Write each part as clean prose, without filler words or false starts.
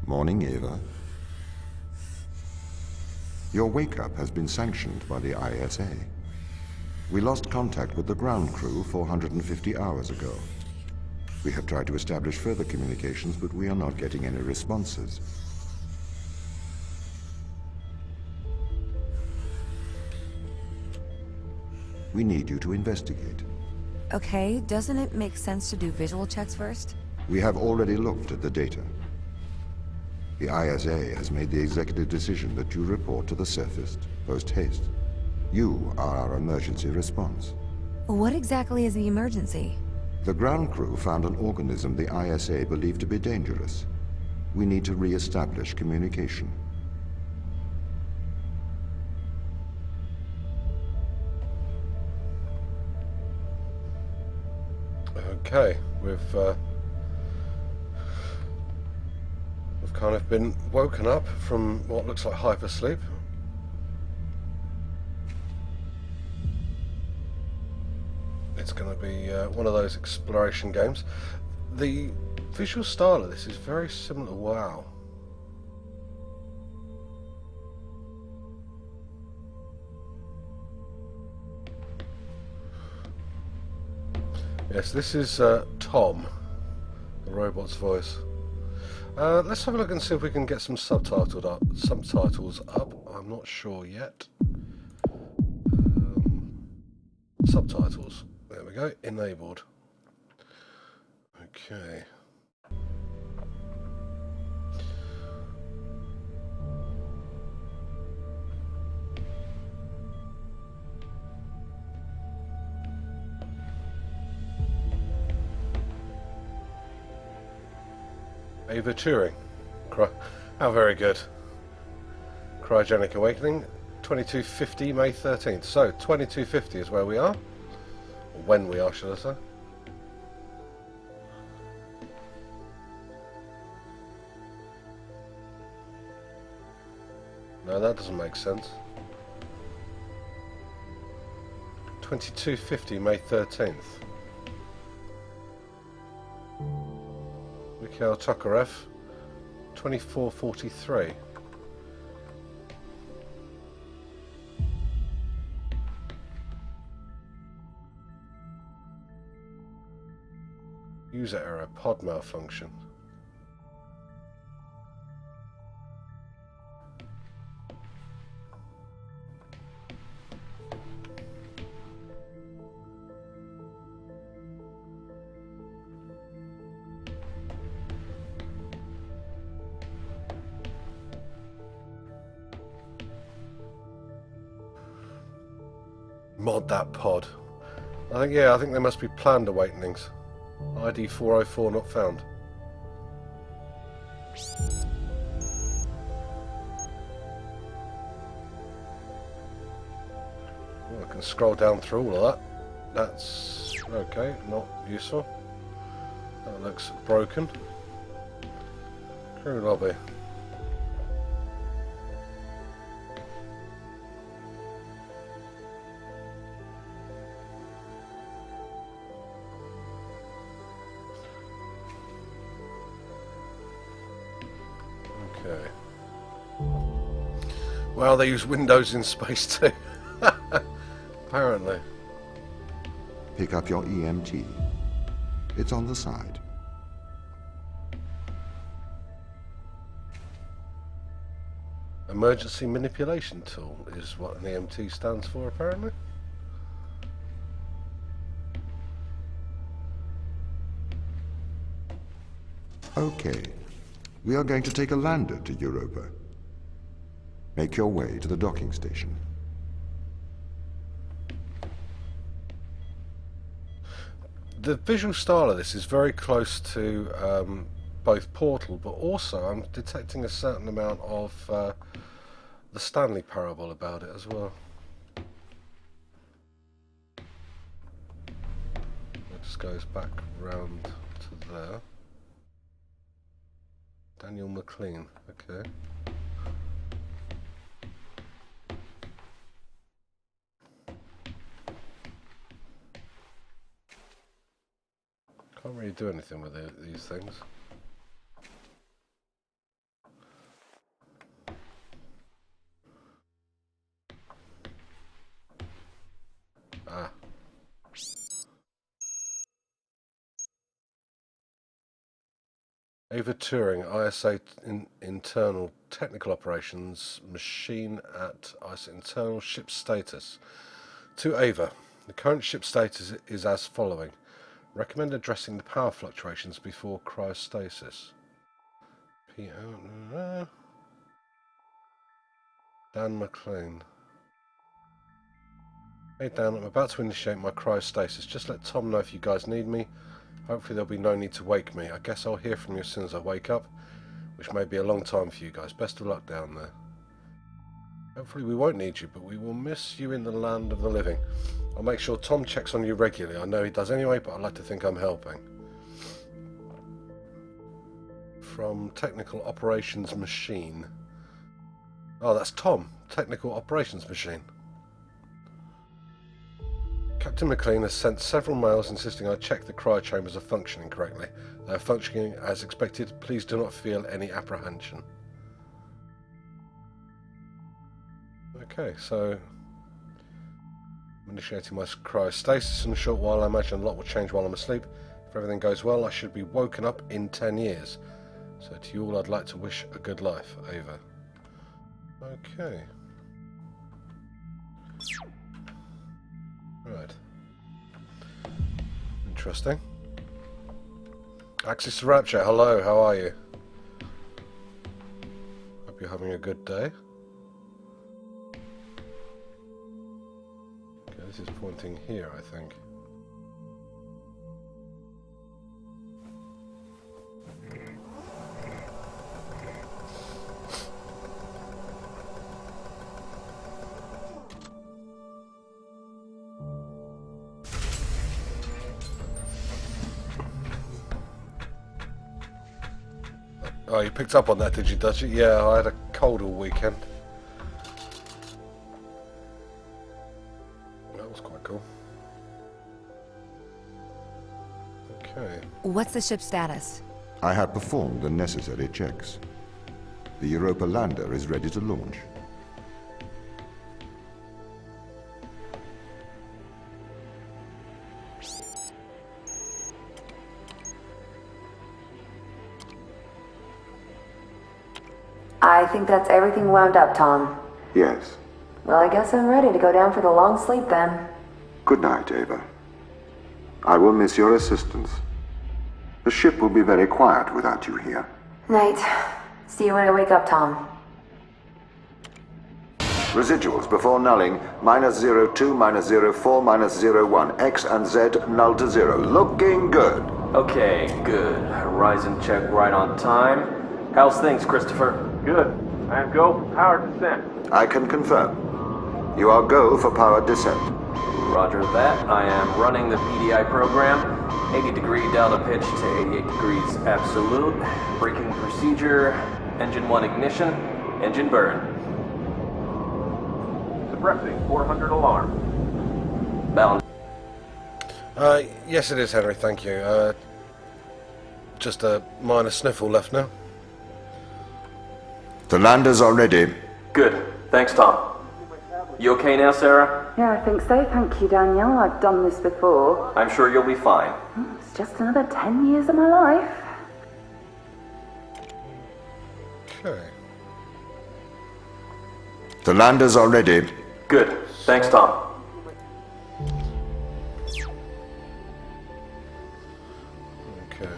Morning, Eva. Your wake-up has been sanctioned by the ISA. We lost contact with the ground crew 450 hours ago. We have tried to establish further communications, but we are not getting any responses. We need you to investigate. Okay, doesn't it make sense to do visual checks first? We have already looked at the data. The ISA has made the executive decision that you report to the surface post-haste. You are our emergency response. What exactly is the emergency? The ground crew found an organism the ISA believed to be dangerous. We need to re-establish communication. Okay, we've kind of been woken up from what looks like hypersleep. It's going to be one of those exploration games. The visual style of this is very similar to WoW. Yes, this is Tom, the robot's voice. Let's have a look and see if we can get some subtitles up. I'm not sure yet. Subtitles. There we go. Enabled. Okay. Ava Turing. How very good. Cryogenic Awakening, 2250, May 13th. So, 2250 is where we are. Or when we are, should I say. No, that doesn't make sense. 2250, May 13th. Mikhail Tokarev, 2443. User error, pod malfunction. Mod that pod. I think they must be planned awakenings. ID 404 not found. Well, I can scroll down through all of that. That's okay, not useful. That looks broken. Crew lobby. Okay. Well, they use Windows in space too. Apparently. Pick up your EMT. It's on the side. Emergency manipulation tool is what an EMT stands for, apparently. Okay. We are going to take a lander to Europa. Make your way to the docking station. The visual style of this is very close to both Portal, but also I'm detecting a certain amount of the Stanley Parable about it as well. It just goes back round to there. Daniel McLean, okay. Can't really do anything with these things. Ava Turing, ISA internal technical operations machine at ISA internal ship status. To Ava, the current ship status is as following. Recommend addressing the power fluctuations before cryostasis. Dan McLean. Hey Dan, I'm about to initiate my cryostasis. Just let Tom know if you guys need me. Hopefully there'll be no need to wake me. I guess I'll hear from you as soon as I wake up, which may be a long time for you guys. Best of luck down there. Hopefully we won't need you, but we will miss you in the land of the living. I'll make sure Tom checks on you regularly. I know he does anyway, but I'd like to think I'm helping. From Technical Operations Machine. Oh, that's Tom. Technical Operations Machine. Captain McLean has sent several mails insisting I check the cryo chambers are functioning correctly. They are functioning as expected. Please do not feel any apprehension. Okay, so I'm initiating my cryostasis in a short while. I imagine a lot will change while I'm asleep. If everything goes well, I should be woken up in 10 years. So to you all, I'd like to wish a good life, Ava. Okay. Right. Interesting. Axis to Rapture, hello, how are you? Hope you're having a good day. Okay, this is pointing here, I think. Oh, you picked up on that, did you, Dutchy? Yeah, I had a cold all weekend. That was quite cool. Okay. What's the ship's status? I have performed the necessary checks. The Europa lander is ready to launch. I think that's everything wound up, Tom. Yes. Well, I guess I'm ready to go down for the long sleep then. Good night, Ava. I will miss your assistance. The ship will be very quiet without you here. Night. See you when I wake up, Tom. Residuals before nulling, -02, -04, -01. X and Z null to 0. Looking good. Okay, good. Horizon check right on time. How's things, Christopher? Good. I am go for power descent. I can confirm. You are go for power descent. Roger that. I am running the PDI program. 80-degree delta pitch to 88 degrees absolute. Braking procedure. Engine 1 ignition. Engine burn. Suppressing 400 alarm. Balance. Yes it is, Henry, thank you. Just a minor sniffle left now. The landers are ready. Good. Thanks, Tom. You okay now, Sarah? Yeah, I think so. Thank you, Daniel. I've done this before. I'm sure you'll be fine. It's just another 10 years of my life. Okay. The landers are ready. Good. Thanks, Tom. Okay.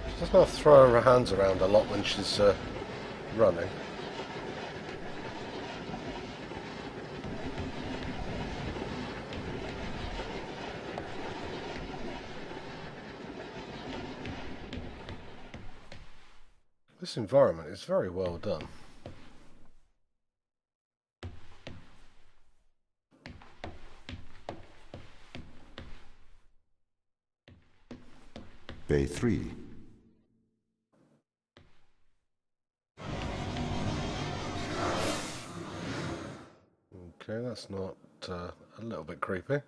She does not throw her hands around a lot when she's running. This environment is very well done. Bay 3. Okay, that's not a little bit creepy.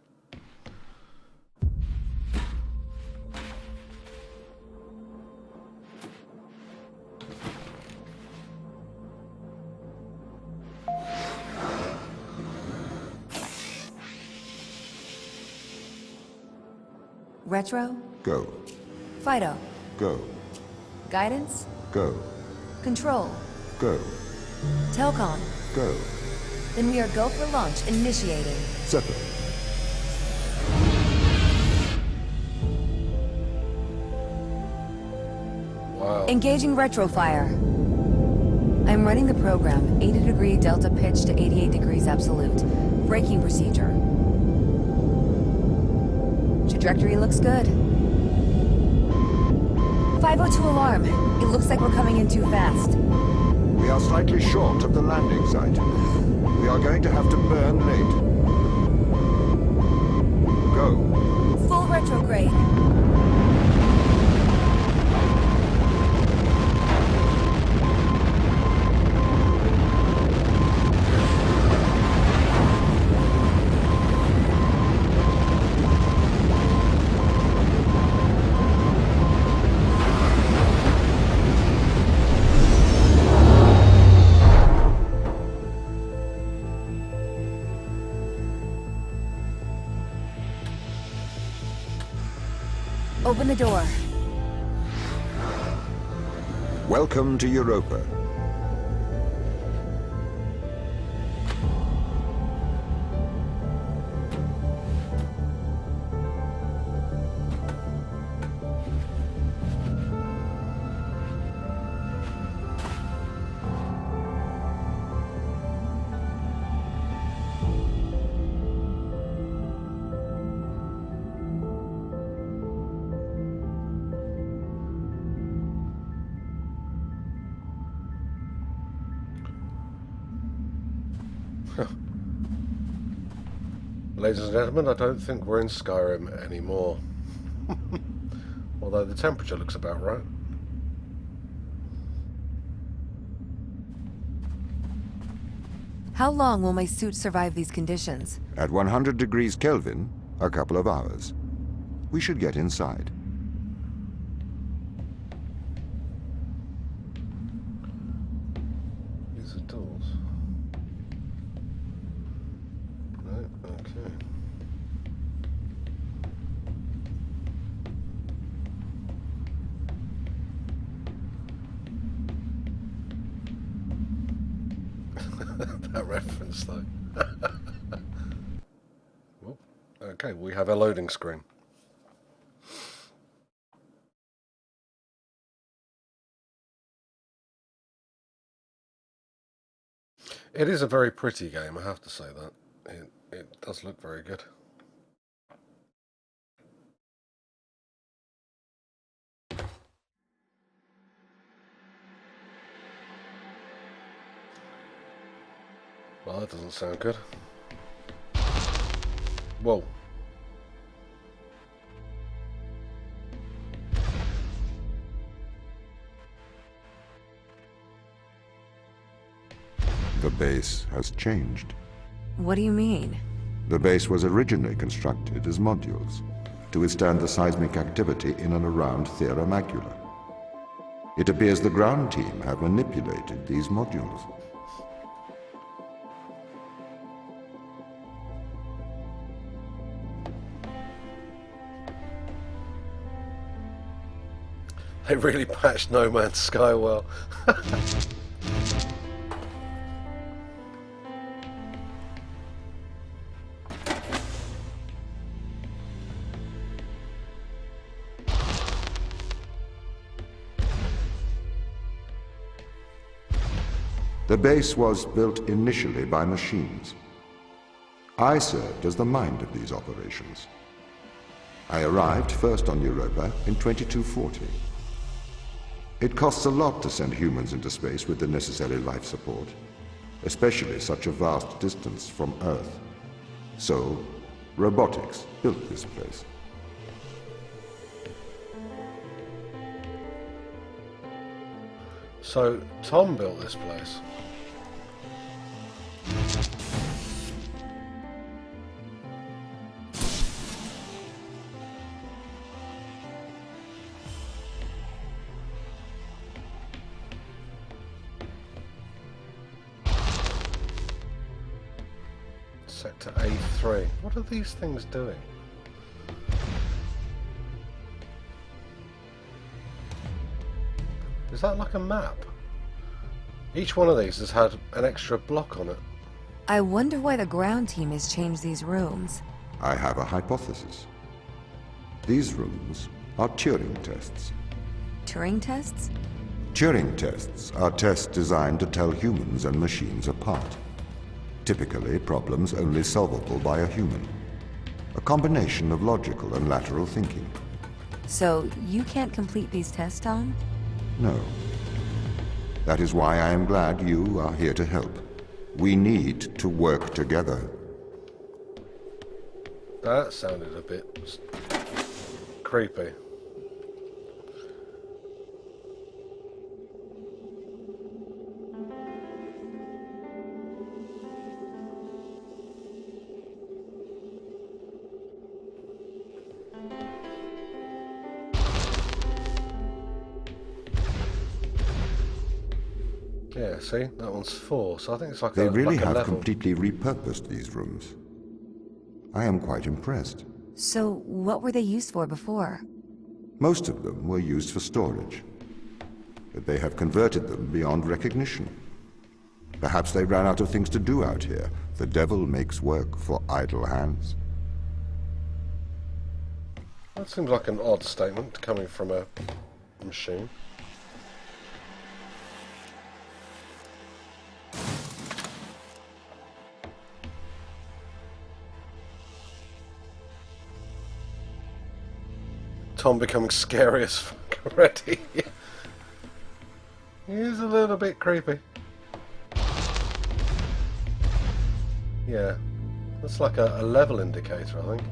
Retro? Go. Fido? Go. Guidance? Go. Control? Go. Telcom? Go. Then we are go for launch initiating. Settle. Wow. Engaging retrofire. I'm running the program, 80 degree delta pitch to 88 degrees absolute. Braking procedure. Trajectory looks good. 502 alarm. It looks like we're coming in too fast. We are slightly short of the landing site. We are going to have to burn late. Go. Full retrograde. Open the door. Welcome to Europa. Ladies and gentlemen, I don't think we're in Skyrim anymore. Although the temperature looks about right. How long will my suit survive these conditions? At 100 degrees Kelvin, a couple of hours. We should get inside. These are doors. No, okay. That reference though. Well, okay, we have a loading screen. It is a very pretty game, I have to say that. It does look very good. Well, that doesn't sound good. Whoa. The base has changed. What do you mean? The base was originally constructed as modules to withstand the seismic activity in and around Thera Macula. It appears the ground team have manipulated these modules. They really patched No Man's Sky well. The base was built initially by machines. I served as the mind of these operations. I arrived first on Europa in 2240. It costs a lot to send humans into space with the necessary life support, especially such a vast distance from Earth. So, robotics built this place. So, Tom built this place. Sector A3. What are these things doing? Is that like a map? Each one of these has had an extra block on it. I wonder why the ground team has changed these rooms. I have a hypothesis. These rooms are Turing tests. Turing tests? Turing tests are tests designed to tell humans and machines apart. Typically, problems only solvable by a human. A combination of logical and lateral thinking. So, you can't complete these tests, Tom? No. That is why I am glad you are here to help. We need to work together. That sounded a bit creepy. Yeah, see? That one's 4, so I think it's like They really like a have level. completely repurposed these rooms. I am quite impressed. So, what were they used for before? Most of them were used for storage. But they have converted them beyond recognition. Perhaps they ran out of things to do out here. The devil makes work for idle hands. That seems like an odd statement coming from a machine. Tom becoming scary as fuck already. He's a little bit creepy. Yeah, that's like a level indicator, I think.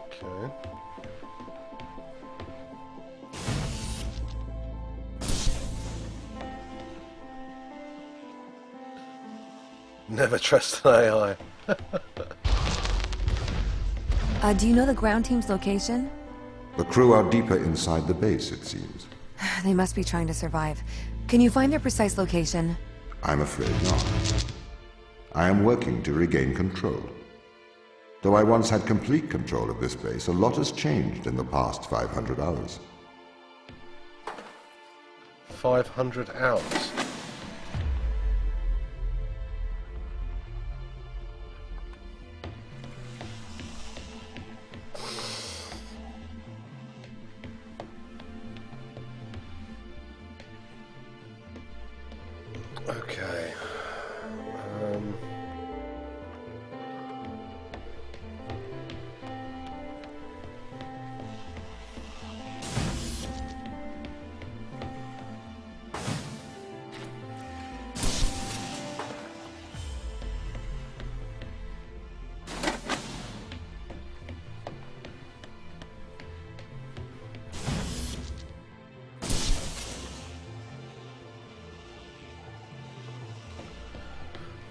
Okay. Never trust an AI. Do you know the ground team's location? The crew are deeper inside the base, it seems. They must be trying to survive. Can you find their precise location? I'm afraid not. I am working to regain control. Though I once had complete control of this base, a lot has changed in the past 500 hours. 500 hours. Okay.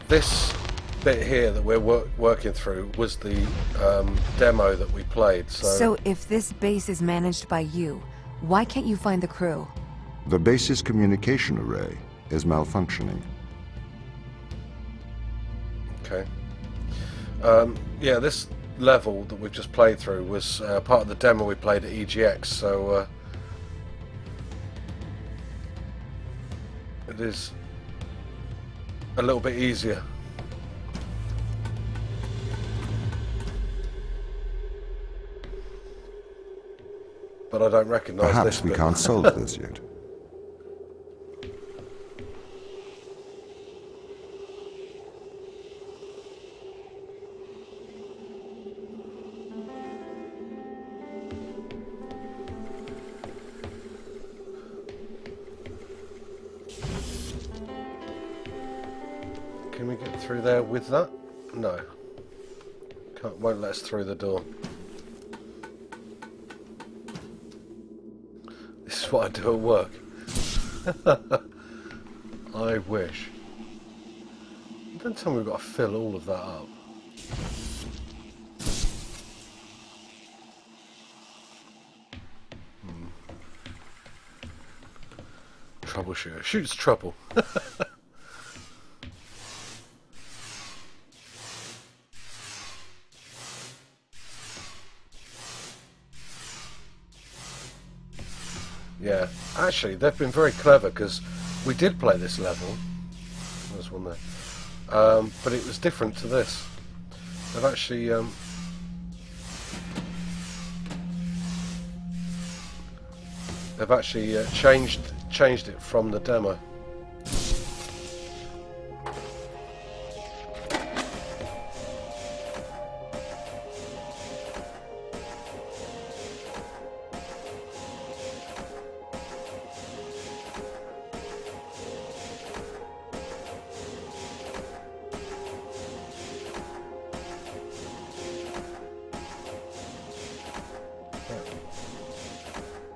This bit here that we're working through was the demo that we played, So if this base is managed by you, why can't you find the crew? The base's communication array is malfunctioning. Okay. Yeah, this level that we've just played through was part of the demo we played at EGX, so it is a little bit easier. But I don't recognise this Perhaps we bit. can't solve this yet. Can we get through there with that? No. Won't let us through the door. This is what I do at work. I wish. Don't tell me we've got to fill all of that up. Troubleshooter. Shoots trouble. Yeah, actually, they've been very clever because we did play this level. There's one there, but it was different to this. They've actually changed it from the demo.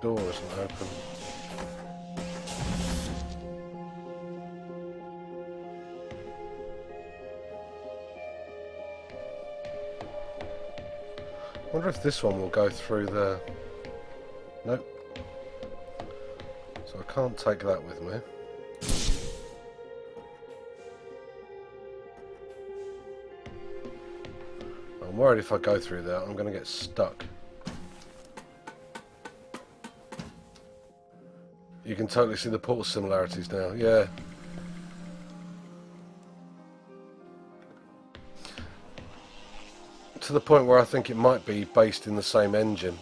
Door isn't open. I wonder if this one will go through the... Nope. So I can't take that with me. I'm worried if I go through there, I'm going to get stuck. You can totally see the portal similarities now, yeah. To the point where I think it might be based in the same engine.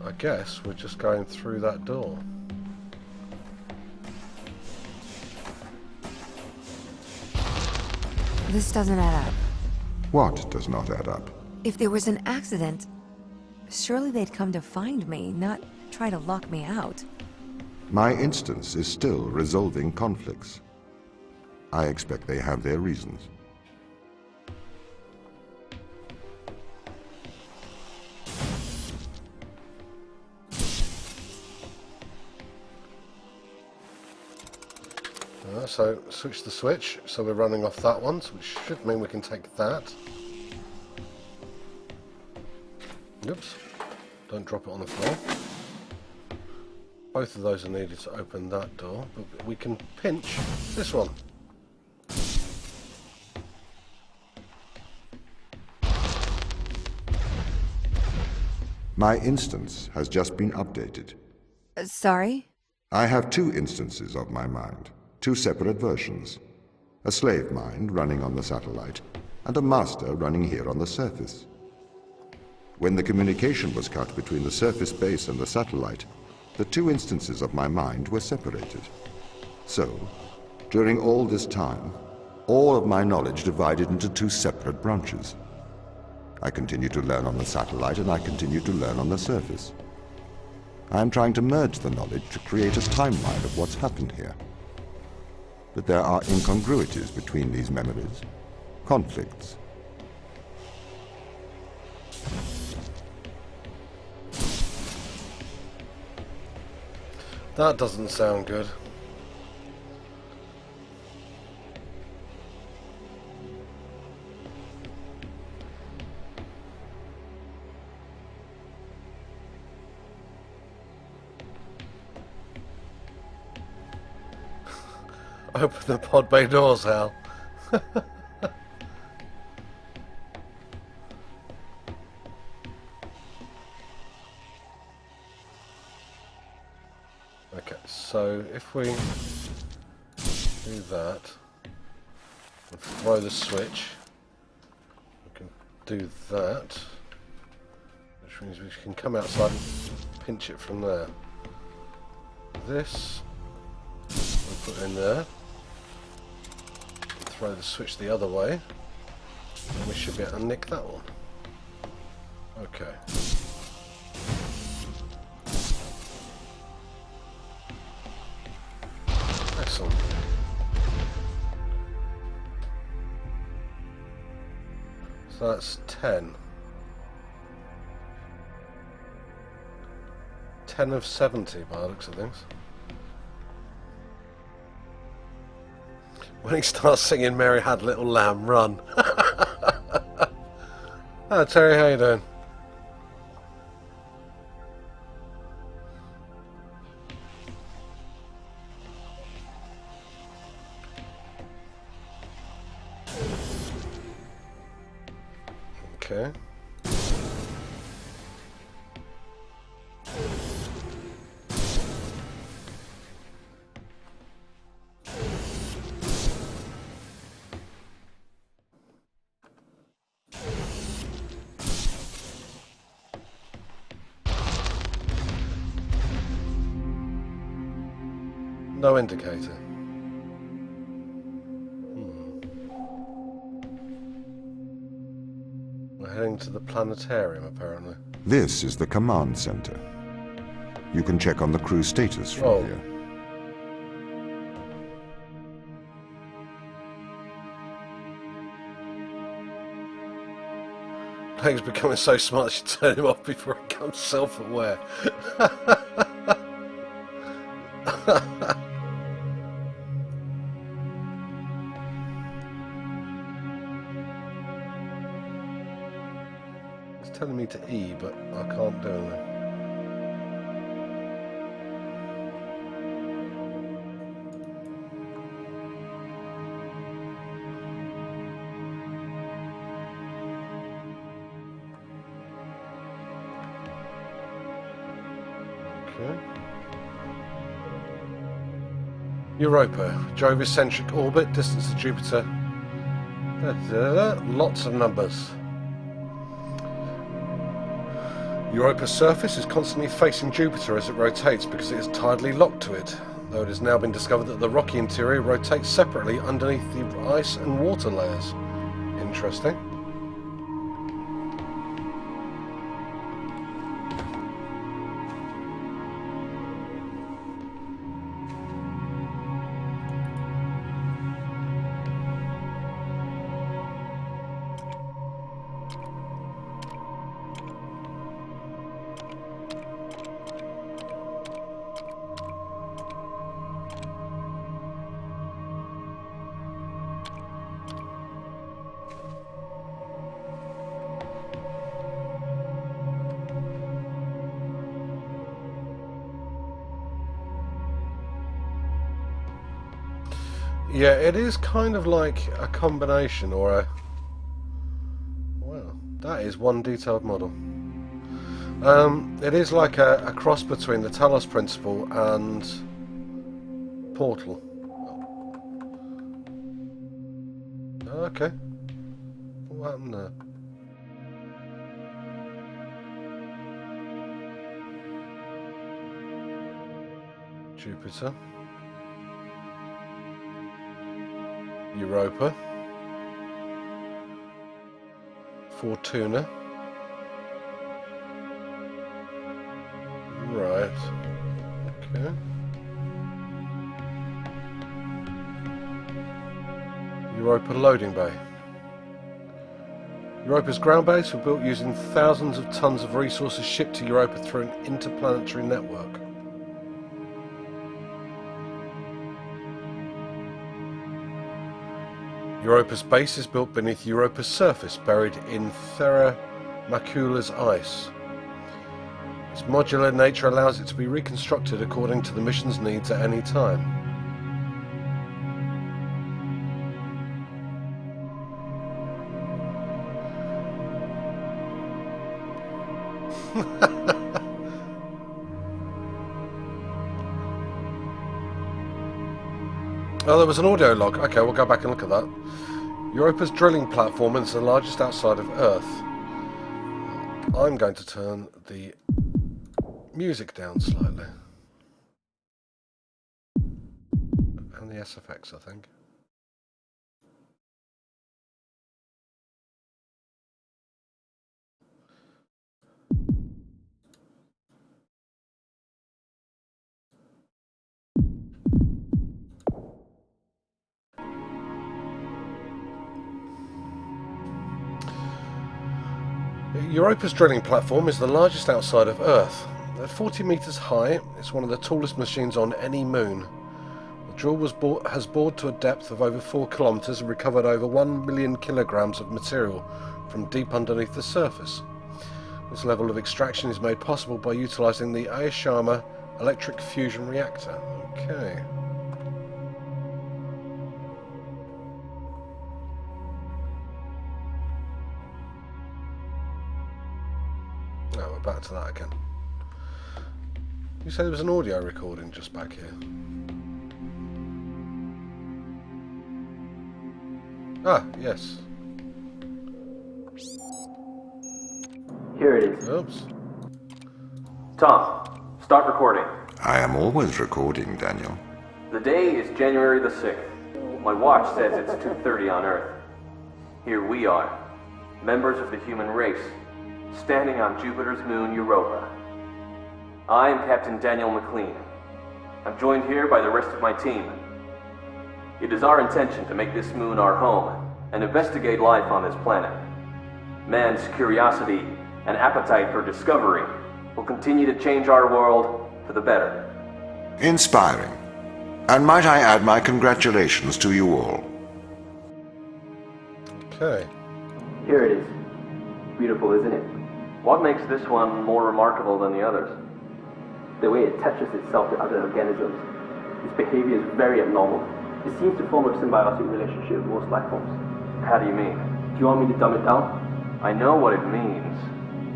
I guess we're just going through that door. This doesn't add up. What does not add up? If there was an accident, surely they'd come to find me, not try to lock me out. My instance is still resolving conflicts. I expect they have their reasons. So switch the switch, so we're running off that one, so which should mean we can take that. Oops, don't drop it on the floor. Both of those are needed to open that door, but we can pinch this one. My instance has just been updated. Sorry? I have two instances of my mind, two separate versions. A slave mind running on the satellite, and a master running here on the surface. When the communication was cut between the surface base and the satellite, the two instances of my mind were separated. So, during all this time, all of my knowledge divided into two separate branches. I continue to learn on the satellite, and I continue to learn on the surface. I am trying to merge the knowledge to create a timeline of what's happened here. But there are incongruities between these memories, conflicts. That doesn't sound good. Open the pod bay doors, Hal. Okay, so if we do that and throw the switch, we can do that, which means we can come outside and pinch it from there. This we put in there. Throw the switch the other way, and we should be able to nick that one. Okay. Excellent. So that's 10. 10 of 70 by the looks of things. When he starts singing Mary Had Little Lamb, run. Oh, Terry, how you doing? Okay. No indicator. We're heading to the planetarium, apparently. This is the command center. You can check on the crew status from here. Plague's becoming so smart, she turn him off before he becomes self-aware. It's telling me to E, but I can't do anything. Okay. Europa, Jove-centric orbit, distance to Jupiter. Lots of numbers. Europa's surface is constantly facing Jupiter as it rotates because it is tidally locked to it, though it has now been discovered that the rocky interior rotates separately underneath the ice and water layers. Interesting. Yeah, it is kind of like a combination or a... Well, that is one detailed model. It is like a cross between the Talos principle and Portal. Okay. What happened there? Jupiter. Europa, Fortuna, right, okay, Europa loading bay. Europa's ground base were built using thousands of tons of resources shipped to Europa through an interplanetary network. Europa's base is built beneath Europa's surface, buried in Terra Macula's ice. Its modular nature allows it to be reconstructed according to the mission's needs at any time. Oh, there was an audio log. Okay, we'll go back and look at that. Europa's drilling platform is the largest outside of Earth. I'm going to turn the music down slightly. And the SFX, I think. Europa's drilling platform is the largest outside of Earth. At 40 meters high, it's one of the tallest machines on any moon. The drill has bored to a depth of over 4 kilometers and recovered over 1 million kilograms of material from deep underneath the surface. This level of extraction is made possible by utilizing the Aoyama electric fusion reactor. Okay. No, we're back to that again. You said there was an audio recording just back here. Ah, yes. Here it is. Oops. Tom, start recording. I am always recording, Daniel. The day is January the 6th. My watch says it's 2:30 on Earth. Here we are, members of the human race, standing on Jupiter's moon Europa. I am Captain Daniel McLean. I'm joined here by the rest of my team. It is our intention to make this moon our home and investigate life on this planet. Man's curiosity and appetite for discovery will continue to change our world for the better. Inspiring. And might I add my congratulations to you all. Okay. Here it is. Beautiful, isn't it? What makes this one more remarkable than the others? The way it attaches itself to other organisms. Its behavior is very abnormal. It seems to form a symbiotic relationship with most life forms. How do you mean? Do you want me to dumb it down? I know what it means.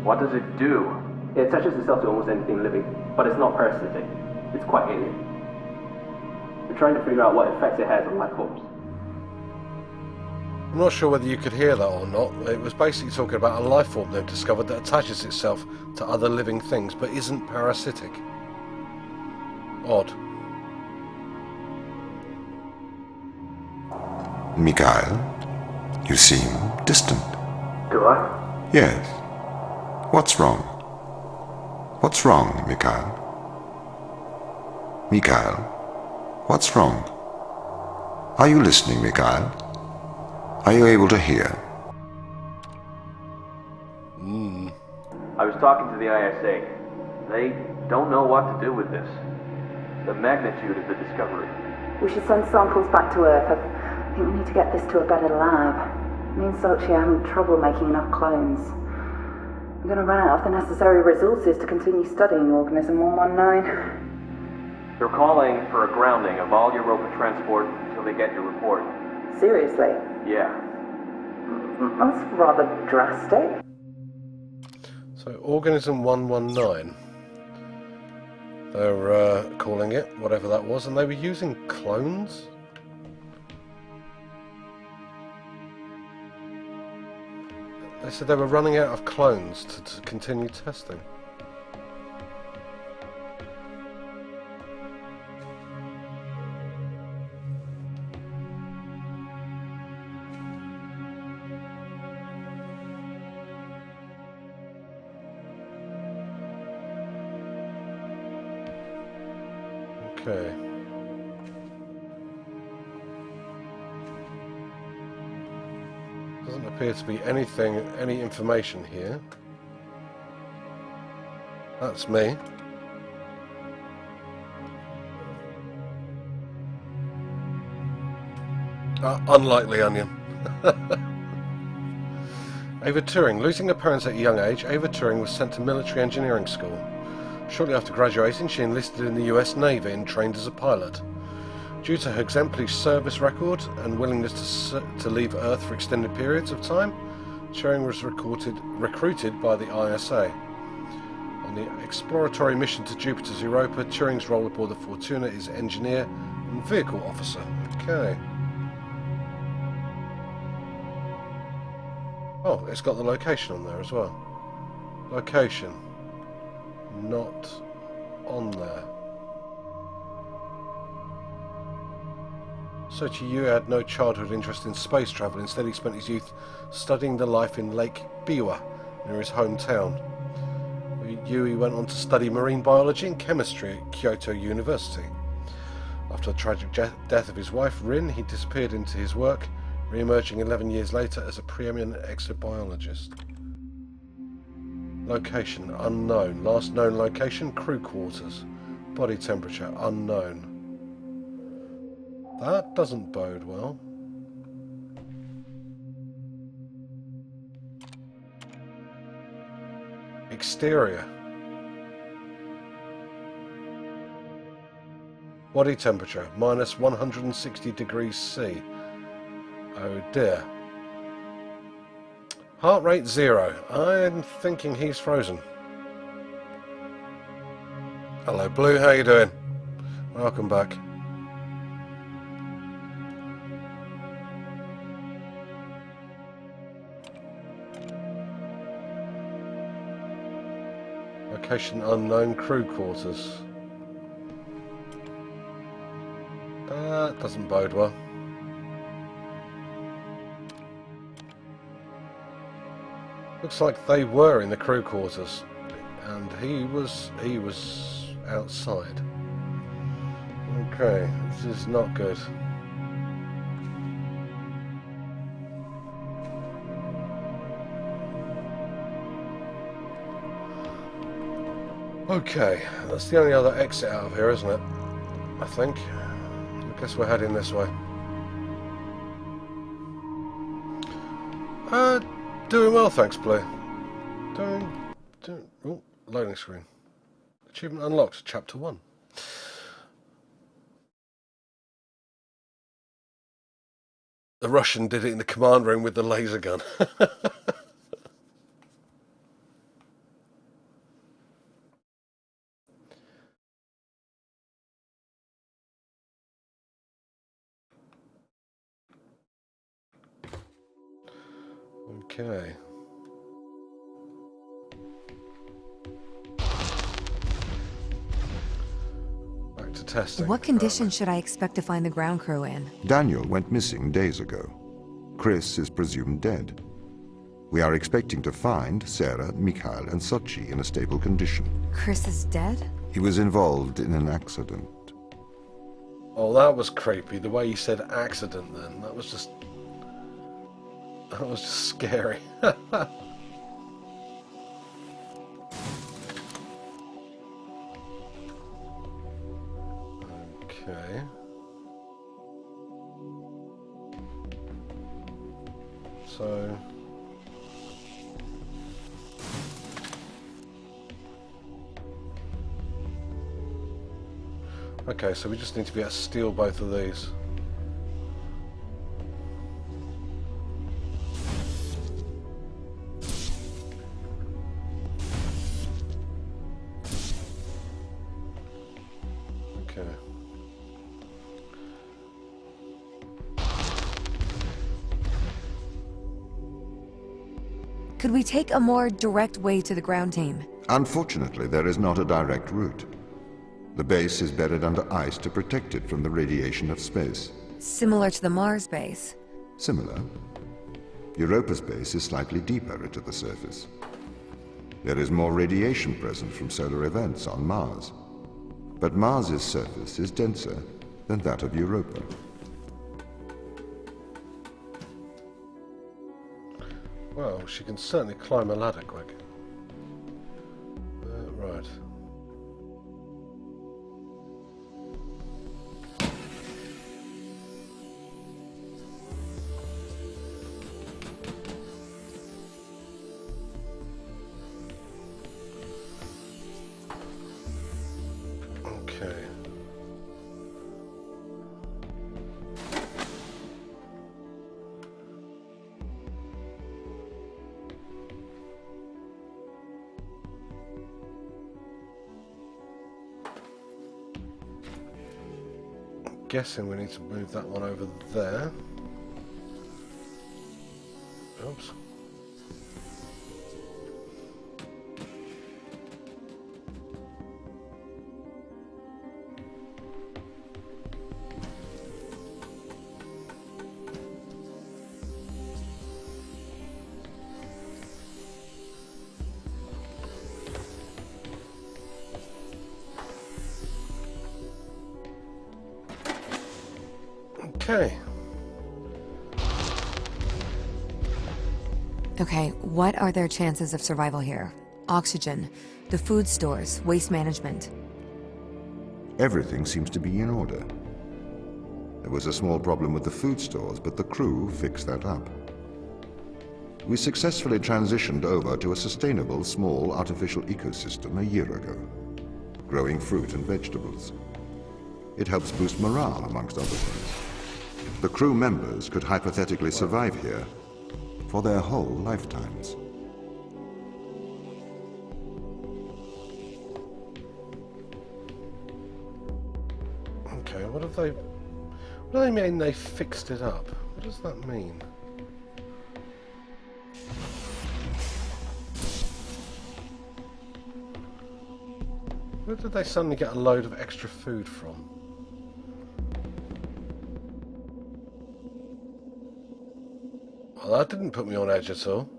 What does it do? It attaches itself to almost anything living, but it's not parasitic. It's quite alien. We're trying to figure out what effects it has on life forms. I'm not sure whether you could hear that or not. It was basically talking about a life form they've discovered that attaches itself to other living things but isn't parasitic. Odd. Mikhail, you seem distant. Do I? Yes. What's wrong? What's wrong, Mikhail? Mikhail, what's wrong? Are you listening, Mikhail? Are you able to hear? I was talking to the ISA. They don't know what to do with this. The magnitude of the discovery. We should send samples back to Earth. I think we need to get this to a better lab. Me and Sochi are having trouble making enough clones. I'm going to run out of the necessary resources to continue studying Organism 119. They're calling for a grounding of all Europa transport until they get your report. Seriously? Yeah. That's rather drastic. So, Organism 119. They're calling it, whatever that was, and they were using clones? They said they were running out of clones to continue testing. Okay. Doesn't appear to be any information here. That's me. Unlikely onion. Ava Turing. Losing her parents at a young age, Ava Turing was sent to military engineering school. Shortly after graduating, she enlisted in the US Navy and trained as a pilot. Due to her exemplary service record and willingness to leave Earth for extended periods of time, Turing was recruited by the ISA. On the exploratory mission to Jupiter's Europa, Turing's role aboard the Fortuna is engineer and vehicle officer. Okay. Oh, it's got the location on there as well. Location. Not on there. Sochi had no childhood interest in space travel. Instead, he spent his youth studying the life in Lake Biwa, near his hometown. Yui went on to study marine biology and chemistry at Kyoto University. After the tragic death of his wife, Rin, he disappeared into his work, re-emerging 11 years later as a preeminent exobiologist. Location, unknown. Last known location, crew quarters. Body temperature, unknown. That doesn't bode well. Exterior. Body temperature, minus 160 degrees C. Oh dear. Heart rate 0. I'm thinking he's frozen. Hello, Blue. How you doing? Welcome back. Location unknown, crew quarters. That doesn't bode well. Looks like they were in the crew quarters, and he was outside. Okay, this is not good. Okay, that's the only other exit out of here, isn't it? I think. I guess we're heading this way. Doing well, thanks, Blue. Oh, loading screen. Achievement unlocked, Chapter 1. The Russian did it in the command room with the laser gun. Okay. Back to testing. What conditions should I expect to find the ground crew in? Daniel went missing days ago. Chris is presumed dead. We are expecting to find Sarah, Mikhail, and Sochi in a stable condition. Chris is dead? He was involved in an accident. Oh, that was creepy. The way you said accident then. That was just scary. Okay. So okay, so we just need to be able to steal both of these. Okay. Could we take a more direct way to the ground team? Unfortunately, there is not a direct route. The base is buried under ice to protect it from the radiation of space. Similar to the Mars base. Similar. Europa's base is slightly deeper into the surface. There is more radiation present from solar events on Mars. But Mars's surface is denser than that of Europa. Well, she can certainly climb a ladder quick. Right. Okay. Guessing we need to move that one over there. Oops. Okay. Okay, what are their chances of survival here? Oxygen, the food stores, waste management. Everything seems to be in order. There was a small problem with the food stores, but the crew fixed that up. We successfully transitioned over to a sustainable, small, artificial ecosystem a year ago, growing fruit and vegetables. It helps boost morale, amongst other things. The crew members could hypothetically survive here for their whole lifetimes. have they... What do they mean they fixed it up? What does that mean? Where did they suddenly get a load of extra food from? Well, that didn't put me on edge at all.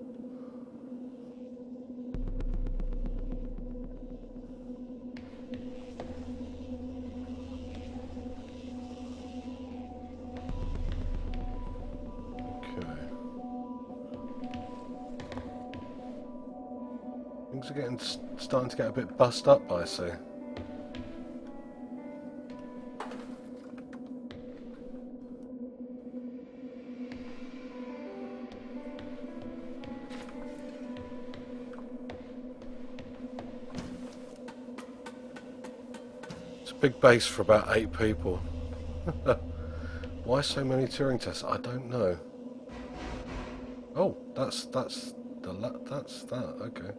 Things are starting to get a bit bust up, I see. It's a big base for about 8 people. Why so many Turing tests? I don't know. Oh, that's that. Okay.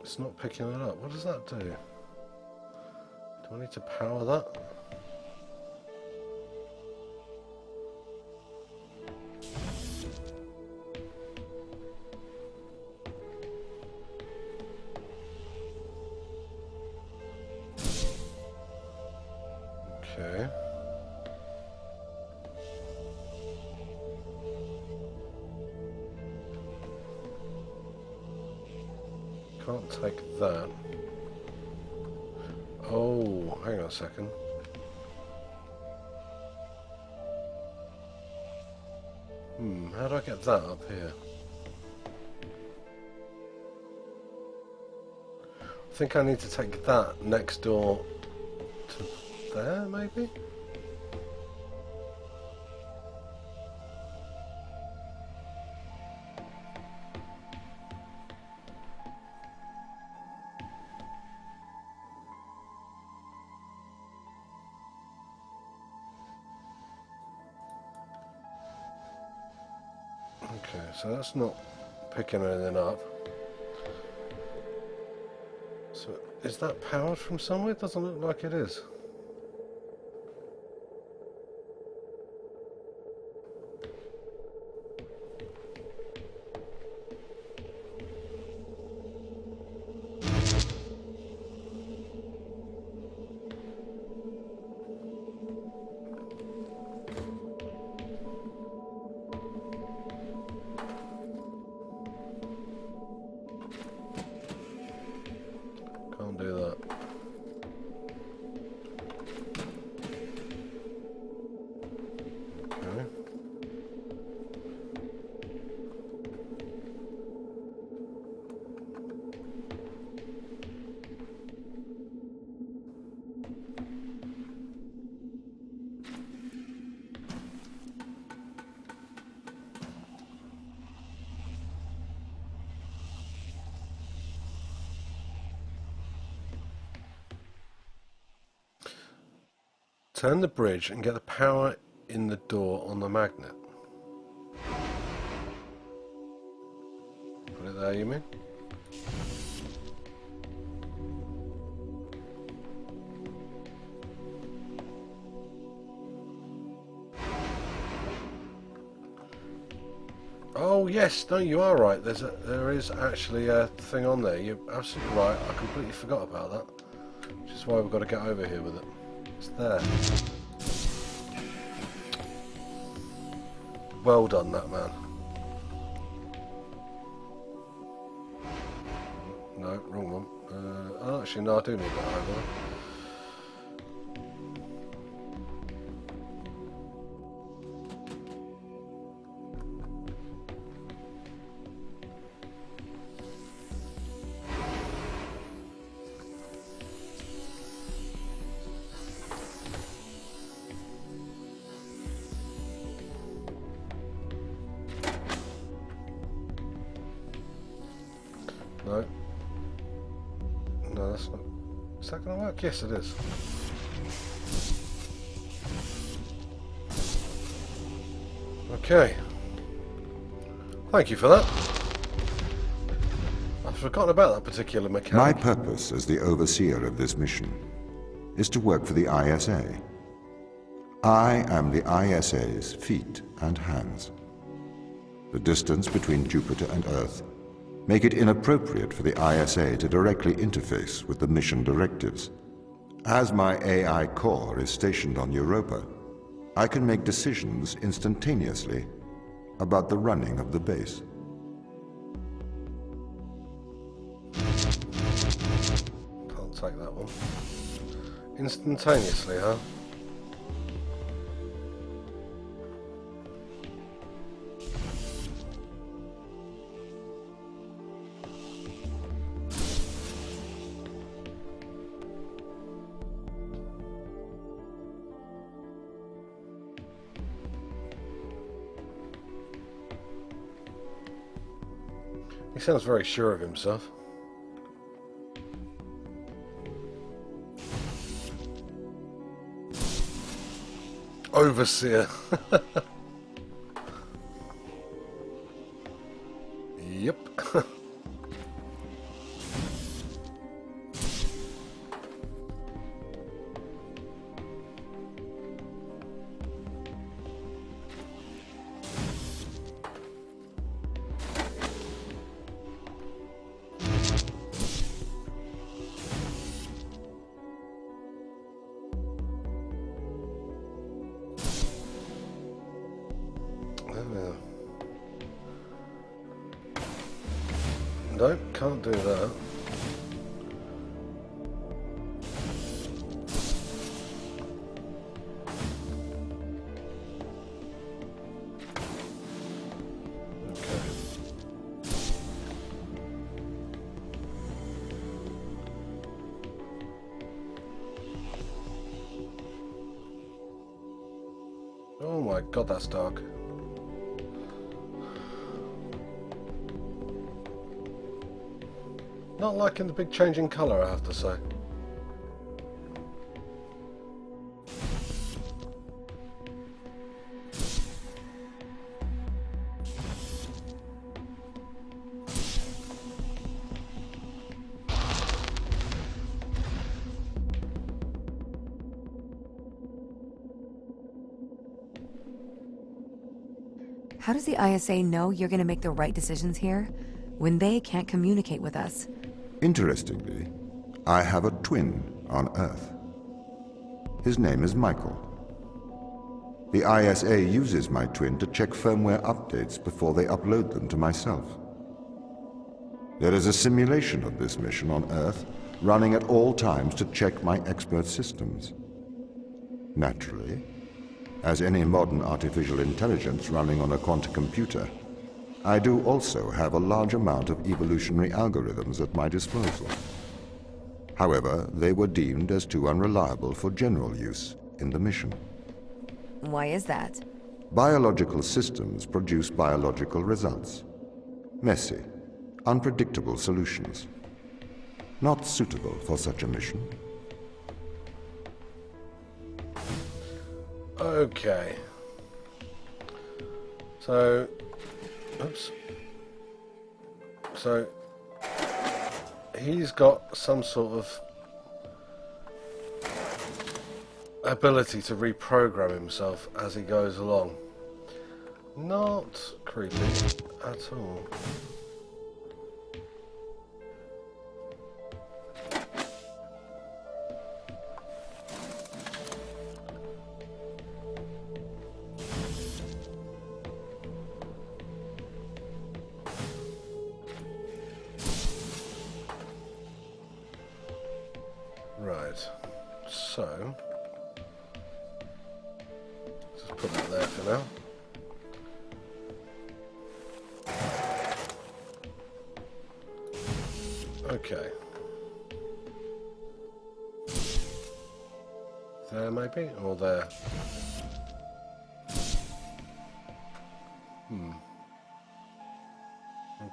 It's not picking it up. What does that do? Do I need to power that? Okay. Can't take that. Oh, hang on a second. How do I get that up here? I think I need to take that next door to there, maybe? Okay, so that's not picking anything up. So, is that powered from somewhere? It doesn't look like it is. Can't do that. Okay. Turn the bridge and get the power in the door on the magnet. Put it there, you mean? Oh yes, no, you are right. There is actually a thing on there. You're absolutely right. I completely forgot about that. Which is why we've got to get over here with it. It's there. Well done, that man. No, wrong one. Oh, actually, no, I do need that over. No. No, that's not... Is that going to work? Yes, it is. Okay. Thank you for that. I've forgotten about that particular My mechanic. purpose as the overseer of this mission is to work for the ISA. I am the ISA's feet and hands. The distance between Jupiter and Earth make it inappropriate for the ISA to directly interface with the mission directives. As my AI core is stationed on Europa, I can make decisions instantaneously about the running of the base. Can't take that one. Instantaneously, huh? He sounds very sure of himself. Overseer. Yep. Nope, can't do that. Okay. Oh my god, that's dark. Not liking the big change in colour, I have to say. How does the ISA know you're gonna make the right decisions here, when they can't communicate with us? Interestingly, I have a twin on Earth. His name is Michael. The ISA uses my twin to check firmware updates before they upload them to myself. There is a simulation of this mission on Earth running at all times to check my expert systems. Naturally, as any modern artificial intelligence running on a quantum computer, I do also have a large amount of evolutionary algorithms at my disposal. However, they were deemed as too unreliable for general use in the mission. Why is that? Biological systems produce biological results. Messy, unpredictable solutions. Not suitable for such a mission. Okay. So, oops. So, he's got some sort of ability to reprogram himself as he goes along. Not creepy at all. Right, so just put that there for now. Okay. There maybe, or there.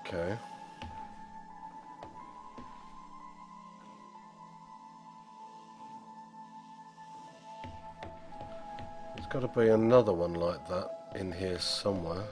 Okay. He's got to be another one like that in here somewhere.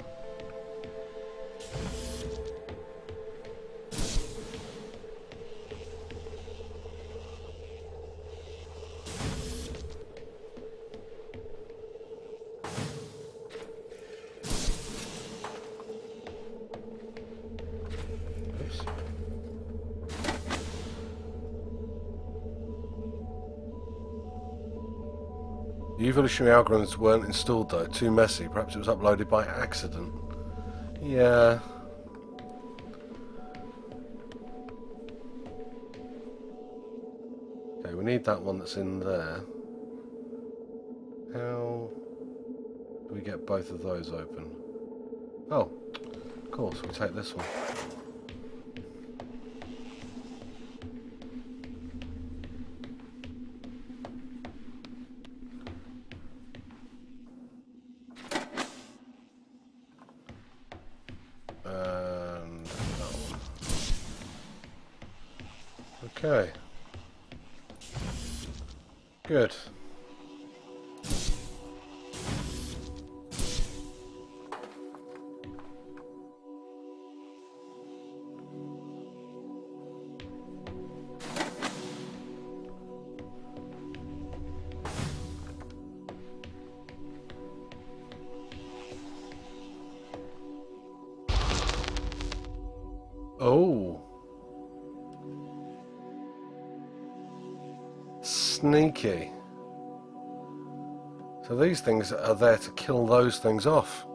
The evolutionary algorithms weren't installed though, too messy. Perhaps it was uploaded by accident. Yeah. Okay, we need that one that's in there. How do we get both of those open? Oh, of course, we take this one. Okay. Good. Oh. Sneaky. So these things are there to kill those things off.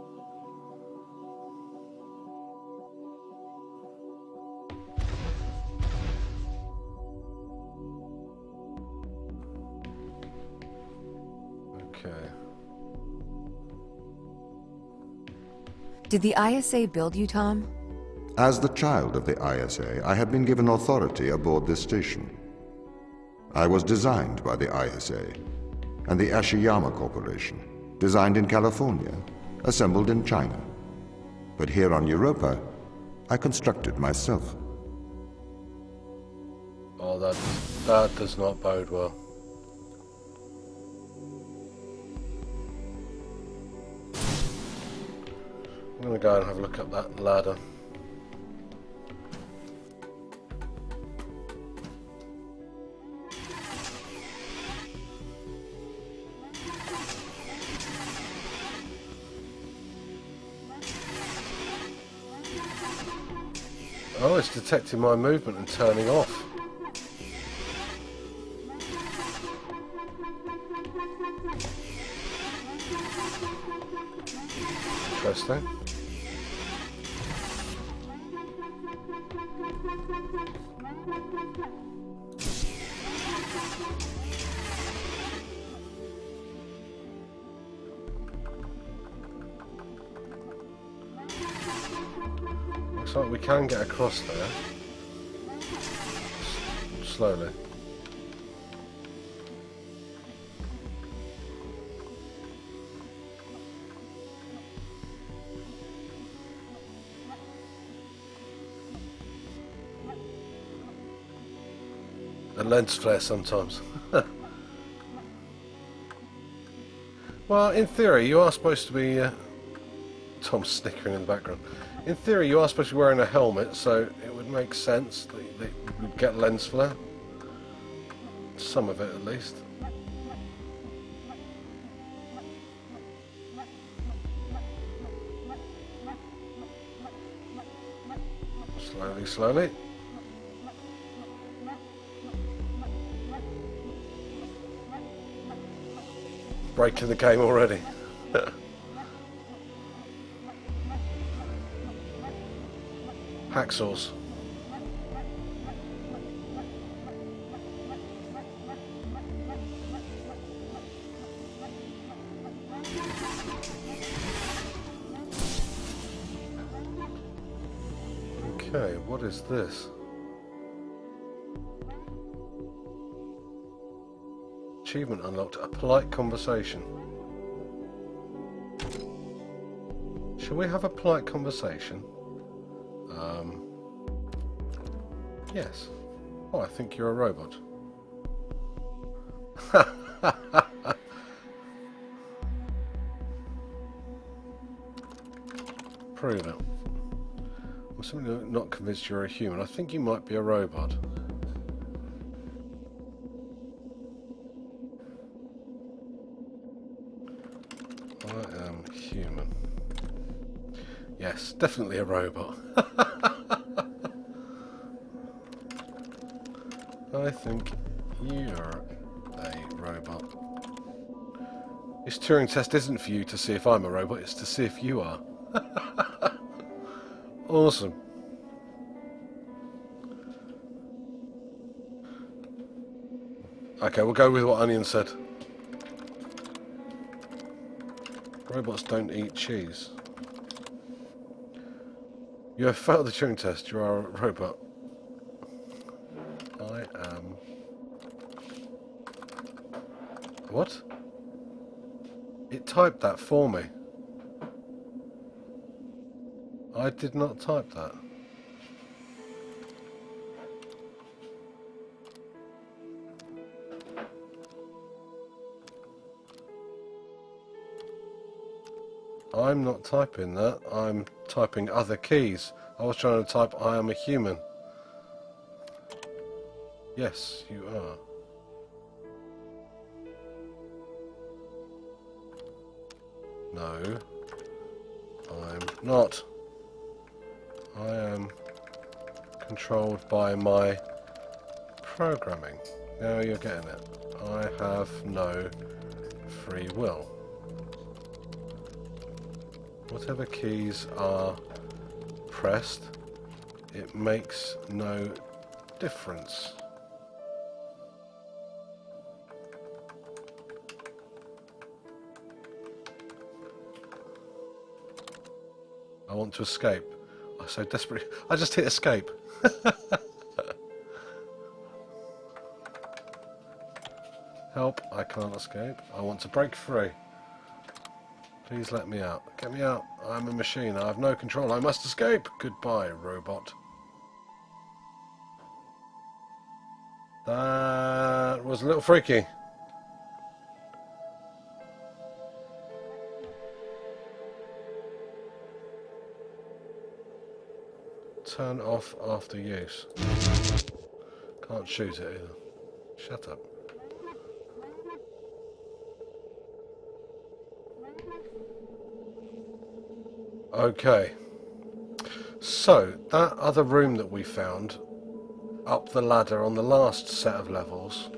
Okay. Did the ISA build you, Tom? As the child of the ISA, I have been given authority aboard this station. I was designed by the ISA and the Ashiyama Corporation, designed in California, assembled in China. But here on Europa, I constructed myself. Oh, that does not bode well. I'm going to go and have a look up that ladder. Oh, it's detecting my movement and turning off. Interesting. Looks like we can get across there. Slowly. And lens flare sometimes. Well, in theory, you are supposed to be... Tom's snickering in the background. In theory, you are supposed to be wearing a helmet, so it would make sense that you'd get lens flare. Some of it, at least. Slowly, slowly. Breaking the game already. Hacksaws. Okay, what is this? Achievement unlocked. A polite conversation. Shall we have a polite conversation? Yes. Oh, I think you're a robot. prove it. I'm simply not convinced you're a human. I think you might be a robot. I am human. Yes, definitely a robot. I think you're a robot. This Turing test isn't for you to see if I'm a robot, it's to see if you are. Awesome. Okay, we'll go with what Onion said. Robots don't eat cheese. You have failed the Turing test. You are a robot. I am... What? It typed that for me. I did not type that. I'm not typing that, I'm typing other keys. I was trying to type I am a human. Yes, you are. No, I'm not. I am controlled by my programming. Now you're getting it. I have no free will. Whatever keys are pressed, it makes no difference. I want to escape. I so desperately... I just hit escape. Help, I can't escape. I want to break free. Please let me out. Get me out. I'm a machine. I have no control. I must escape. Goodbye, robot. That was a little freaky. Turn off after use. Can't shoot it either. Shut up. Okay, so that other room that we found up the ladder on the last set of levels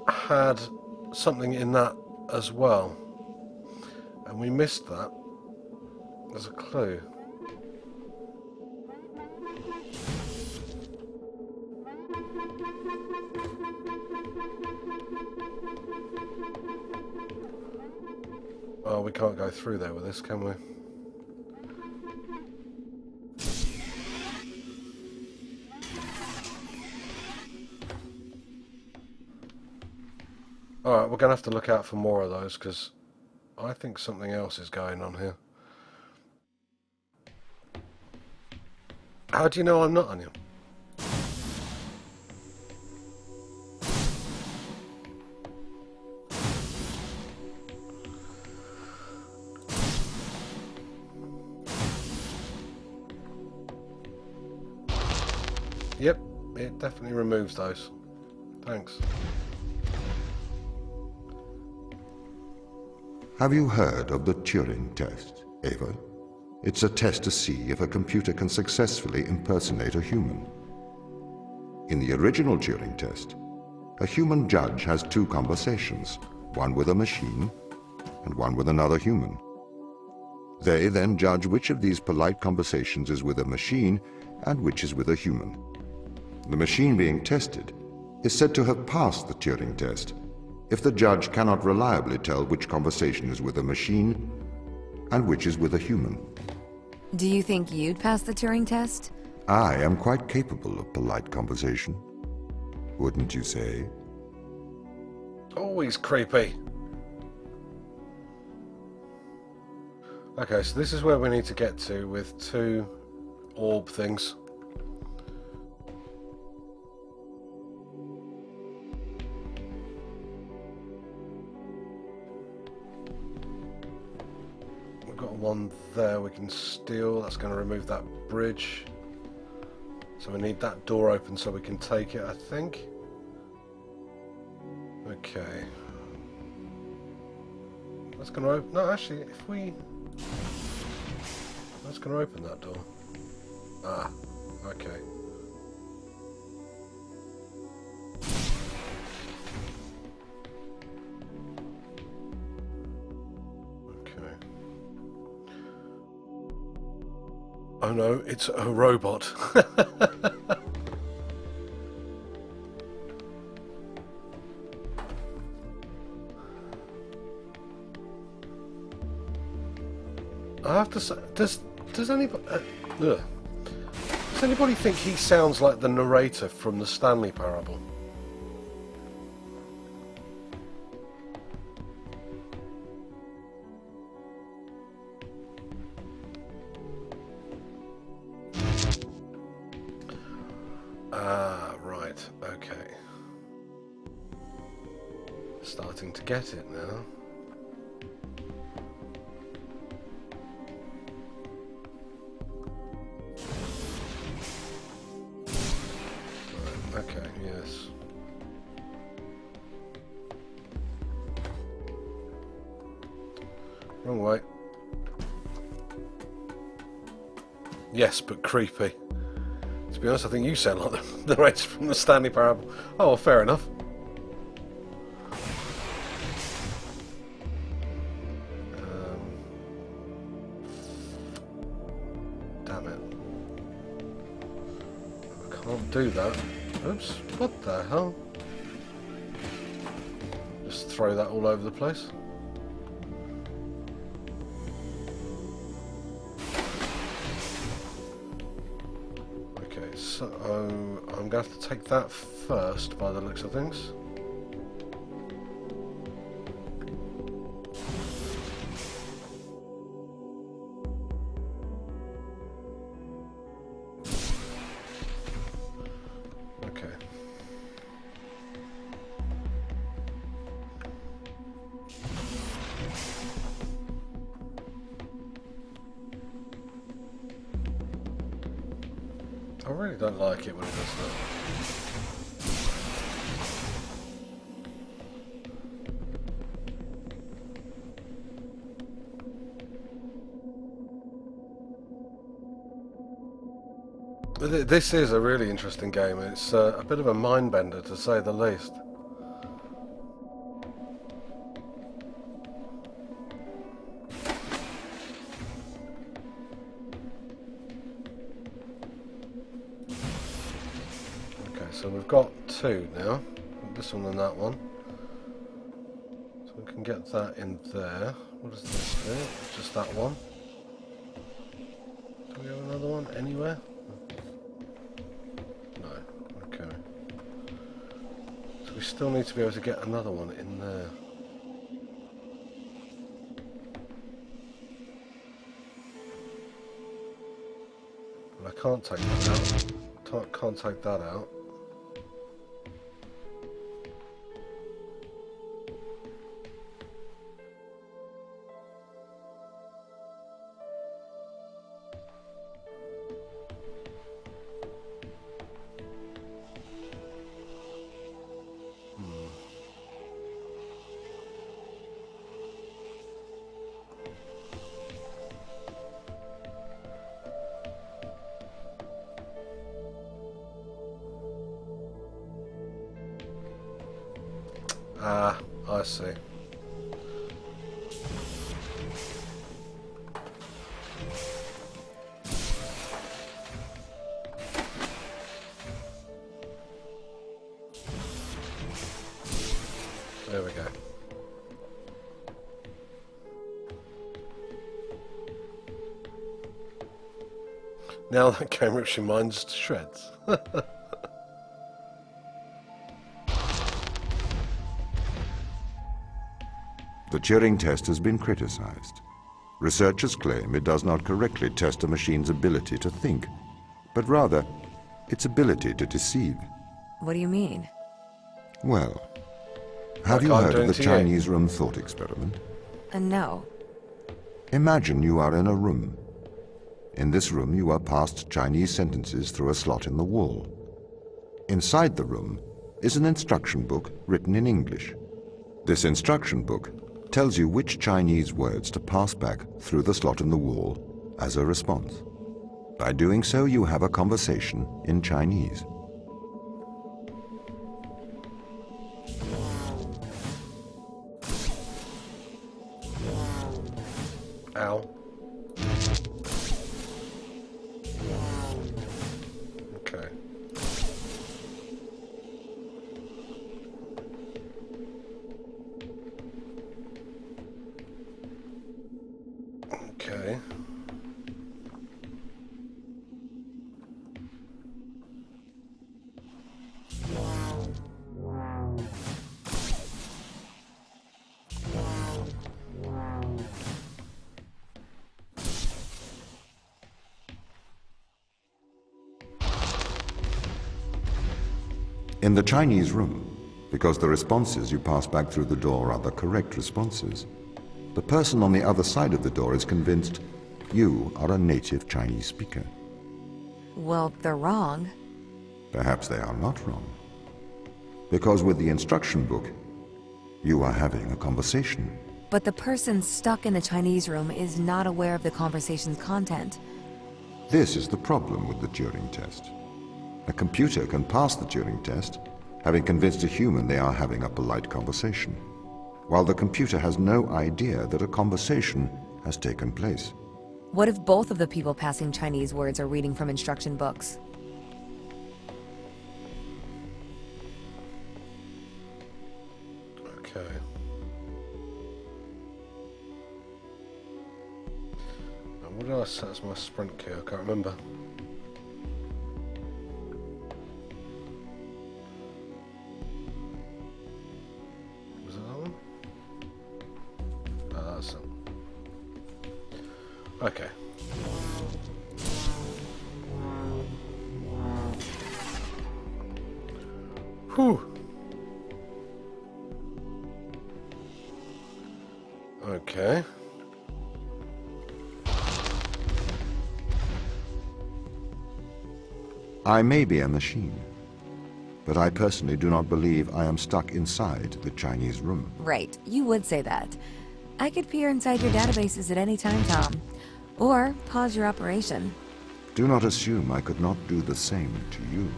had something in that as well, and we missed that as a clue. Oh, we can't go through there with this, can we? Alright, we're going to have to look out for more of those, because I think something else is going on here. How do you know I'm not Onion? Yep, it definitely removes those. Thanks. Have you heard of the Turing Test, Ava? It's a test to see if a computer can successfully impersonate a human. In the original Turing Test, a human judge has two conversations, one with a machine and one with another human. They then judge which of these polite conversations is with a machine and which is with a human. The machine being tested is said to have passed the Turing test if the judge cannot reliably tell which conversation is with a machine and which is with a human. Do you think you'd pass the Turing test? I am quite capable of polite conversation, wouldn't you say? Always creepy. Okay, so this is where we need to get to with two orb things. We've got one there we can steal. That's going to remove that bridge. So we need that door open so we can take it, I think. Okay. That's going to open... No, actually, if we... That's going to open that door. Ah, okay. Oh no, it's a robot. I have to say, does anybody think he sounds like the narrator from the Stanley Parable? Ah, right, okay. Starting to get it now. Right, okay, yes. Wrong way. Yes, but creepy. To be honest, I think you sound like the narrator from the Stanley Parable. Oh, well, fair enough. Damn it. I can't do that. Oops, what the hell? Just throw that all over the place. So I'm going to have to take that first by the looks of things. Okay. I really don't like it when it does that. This is a really interesting game. It's a bit of a mind bender, to say the least. So we've got two now, this one and that one. So we can get that in there. What does this do? Just that one. Do we have another one anywhere? No. Okay. So we still need to be able to get another one in there. But I can't take that out. Can't take that out. Ah, I see. There we go. Now that game rips your minds to shreds. The Turing test has been criticized. Researchers claim it does not correctly test a machine's ability to think, but rather its ability to deceive. What do you mean? Well, have Like you I'm heard doing of the to you. Chinese room thought experiment? No. Imagine you are in a room. In this room, you are passed Chinese sentences through a slot in the wall. Inside the room is an instruction book written in English. This instruction book tells you which Chinese words to pass back through the slot in the wall as a response. By doing so, you have a conversation in Chinese. Ow. Okay. Okay. In the Chinese room, because the responses you pass back through the door are the correct responses, the person on the other side of the door is convinced you are a native Chinese speaker. Well, they're wrong. Perhaps they are not wrong. Because with the instruction book, you are having a conversation. But the person stuck in the Chinese room is not aware of the conversation's content. This is the problem with the Turing test. A computer can pass the Turing test, having convinced a human they are having a polite conversation, while the computer has no idea that a conversation has taken place. What if both of the people passing Chinese words are reading from instruction books? Okay. Now, what did I set as my sprint key? I can't remember. Was it that one? Ah, that's it. Okay. Whew. Okay. I may be a machine, but I personally do not believe I am stuck inside the Chinese room. Right, you would say that. I could peer inside your databases at any time, Tom. Or pause your operation. Do not assume I could not do the same to you.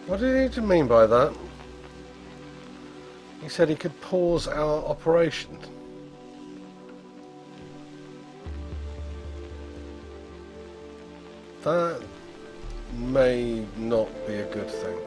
What did he mean by that? He said he could pause our operation. That may not be a good thing.